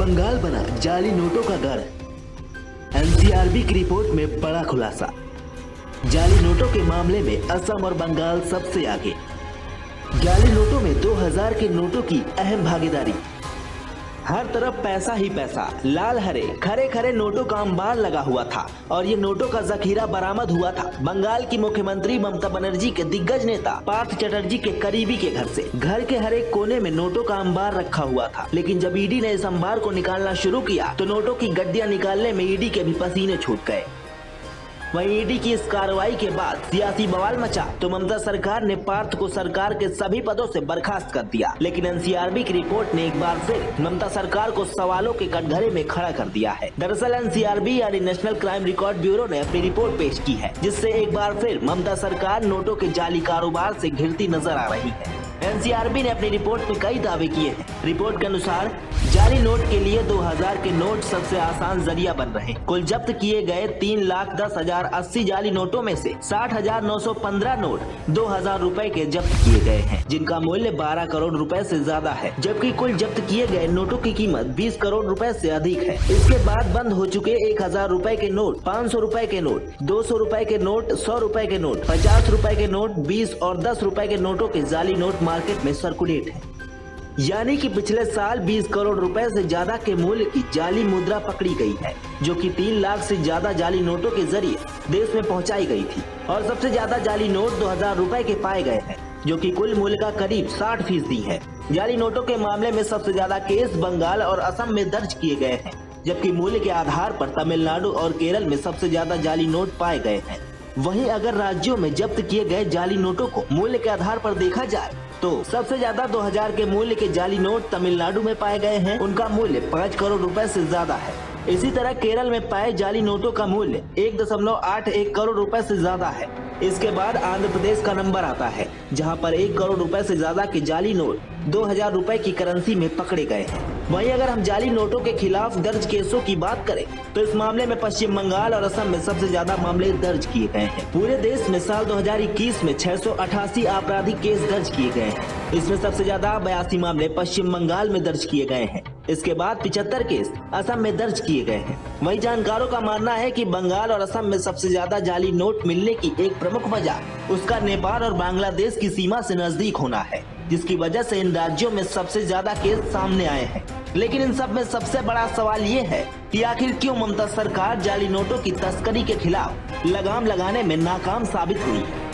बंगाल बना जाली नोटों का घर। एनसीआरबी की रिपोर्ट में बड़ा खुलासा। जाली नोटों के मामले में असम और बंगाल सबसे आगे। जाली नोटों में 2000 के नोटों की अहम भागीदारी। हर तरफ पैसा ही पैसा, लाल हरे खरे खरे नोटों का अंबार लगा हुआ था और ये नोटों का जखीरा बरामद हुआ था बंगाल की मुख्यमंत्री ममता बनर्जी के दिग्गज नेता पार्थ चटर्जी के करीबी के घर से। घर के हर एक कोने में नोटों का अंबार रखा हुआ था, लेकिन जब ईडी ने इस अंबार को निकालना शुरू किया तो नोटों की गड्डियां निकालने में ईडी के भी पसीने छूट गए। वहीं ईडी की इस कार्रवाई के बाद सियासी बवाल मचा तो ममता सरकार ने पार्थ को सरकार के सभी पदों से बर्खास्त कर दिया। लेकिन एनसीआरबी की रिपोर्ट ने एक बार फिर ममता सरकार को सवालों के कटघरे में खड़ा कर दिया है। दरअसल एनसीआरबी यानी नेशनल क्राइम रिकॉर्ड ब्यूरो ने अपनी रिपोर्ट पेश की है, जिससे एक बार फिर ममता सरकार नोटों के जाली कारोबार से घिरती नजर आ रही है। एनसीआरबी ने अपनी रिपोर्ट में कई दावे किए हैं। रिपोर्ट के अनुसार जाली नोट के लिए 2000 के नोट सबसे आसान जरिया बन रहे। कुल जब्त किए गए 3,10,080 जाली नोटों में से 60,915 नोट 2000 रुपए के जब्त किए गए हैं, जिनका मूल्य 12 करोड़ रुपए से ज्यादा है, जबकि कुल जब्त किए गए नोटों की कीमत 20 करोड़ रुपए से अधिक है। इसके बाद बंद हो चुके 1000 रुपए के नोट, 500 रुपए के नोट, 200 रुपए के नोट, 100 रुपए के नोट, 50 रुपए के नोट, 20 और 10 रुपए के नोटों के जाली नोट मार्केट में सर्कुलेट है। यानी कि पिछले साल 20 करोड़ रुपए से ज्यादा के मूल्य की जाली मुद्रा पकड़ी गई है, जो कि 3 लाख से ज्यादा जाली नोटों के जरिए देश में पहुंचाई गई थी। और सबसे ज्यादा जाली नोट 2000 रुपए के पाए गए हैं, जो कि कुल मूल्य का करीब 60% है। जाली नोटों के मामले में सबसे ज्यादा केस बंगाल और असम में दर्ज किए गए हैं, जबकि मूल्य के आधार पर तमिलनाडु और केरल में सबसे ज्यादा जाली नोट पाए गए हैं। वहीं अगर राज्यों में जब्त किए गए जाली नोटों को मूल्य के आधार पर देखा जाए तो सबसे ज्यादा 2000 के मूल्य के जाली नोट तमिलनाडु में पाए गए हैं, उनका मूल्य 5 करोड़ रुपए से ज्यादा है। इसी तरह केरल में पाए जाली नोटों का मूल्य 1.81 करोड़ रुपए से ज्यादा है। इसके बाद आंध्र प्रदेश का नंबर आता है, जहां पर 1 करोड़ रुपए से ज्यादा के जाली नोट 2000 रुपए की करेंसी में पकड़े गए हैं। वहीं अगर हम जाली नोटों के खिलाफ दर्ज केसों की बात करें तो इस मामले में पश्चिम बंगाल और असम में सबसे ज्यादा मामले दर्ज किए गए हैं। पूरे देश में साल 2021 में 688 आपराधिक केस दर्ज किए गए हैं। इसमें सबसे ज्यादा 82 मामले पश्चिम बंगाल में दर्ज किए गए हैं। इसके बाद 75 केस असम में दर्ज किए गए हैं। वहीं जानकारों का मानना है कि बंगाल और असम में सबसे ज्यादा जाली नोट मिलने की एक प्रमुख वजह उसका नेपाल और बांग्लादेश की सीमा से नजदीक होना है, जिसकी वजह से इन राज्यों में सबसे ज्यादा केस सामने आए हैं। लेकिन इन सब में सबसे बड़ा सवाल ये है कि आखिर क्यों ममता सरकार जाली नोटों की तस्करी के खिलाफ लगाम लगाने में नाकाम साबित हुई है।